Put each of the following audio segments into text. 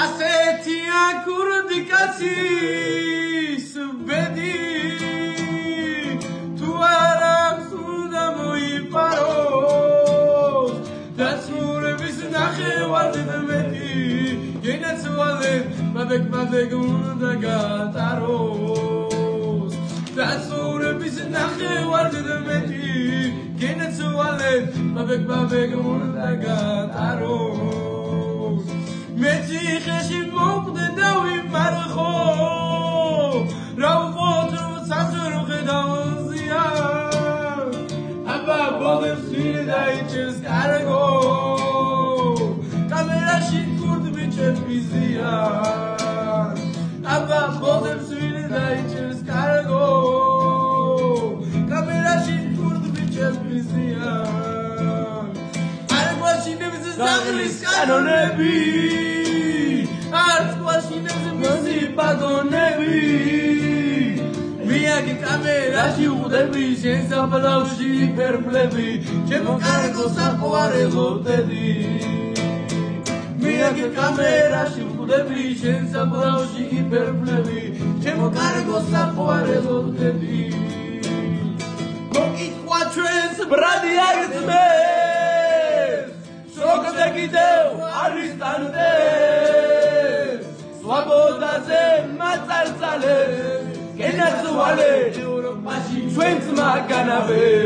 ასეთია ქურდი კაცის ბედი თუ არა უნდა მოიპაროს დაცურების ნახევარ მეტი გენაცვალე მაბეგ უნდა გატაროს დაცურების ნახევარ მეტი გენაცვალე მაბეგ უნდა გატაროს მეცი ხეში მოვკვდე და ვიმარხო რა ვყოთ რომ საძრო ხედავზია აბა ბოლებს ვინ დაიჭერს კარგო კამერაში ქურდ ბიჭებს ბიზია აბა ბოლებს ვინ დაიჭერს კარგო კამერაში ქურდ ბიჭებს ბიზია არ გვაშინებს ზაღლის კანონები არც გვაშინებს მისი პაგონები მიაგე კამერაში ვხვდები შენ საფლავში ფერფლები ჩემო კარგო საყვარელო დედი მიაგე კამერაში ვხვდები შენ საფლავში ფერფლები ჩემო კარგო საყვარელო დედი მოკითხვა ჩვენს ბრადი აღწმეს სოგდე კიდევ არის ტანდეს სვაბოდაზე მაწარწალეს გენაცვალე ევროპაში ჩვენც მაგანაბეს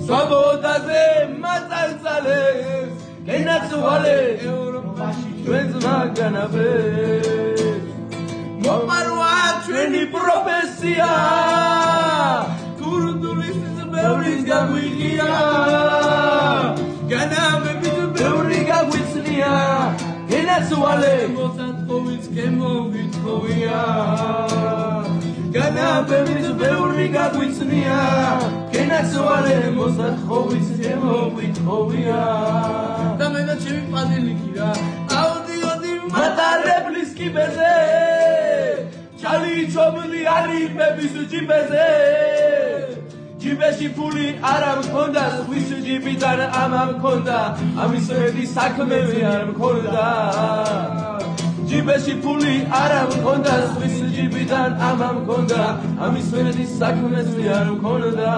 სვაბოდაზე მაწარწალეს გენაცვალე ევროპაში ჩვენც მაგანაბეს მოპარვა ჩვენი პროფესია ქურდულის ბევრის გაგვიგია განაბებით ბევრი გაგვიცნია გენაცვალე მოსათხოვიც გემოვითხოვია განაბებით ბევრი გაგვიცნია გენაცვალე მოსათხოვიც გემოვითხოვია და მე და ჩემი პადილიკი რა აუდიოდი მატარებლის კიბეზე ჩალიჩობლი არიფების ჯიბეზე ჯიბეში ფული არა მქონდა ხვის ჯიბიდან ამა მქონდა ამის მეტი საქმე არ მქონდა ჯიბეში ფული არა მქონდა ხვის ჯიბიდან ამა მქონდა ამის მეტი საქმე არ მქონდა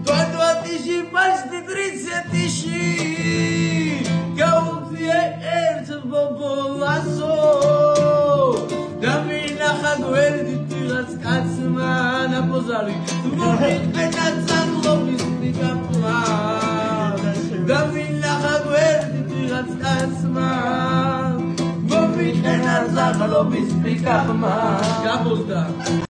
დვატიში პაშტი 30-ში გაუწიე ერთ ბობოლასო და მინახა გვერდით ვიღაც კაცმა ნაპოზარი მოვიწყენა ძაღლობის პიკაპმა და მინახა გვერდით ვიღაც კაცმა მოვიწყენა ძაღლობის პიკაპმა გაბოზდა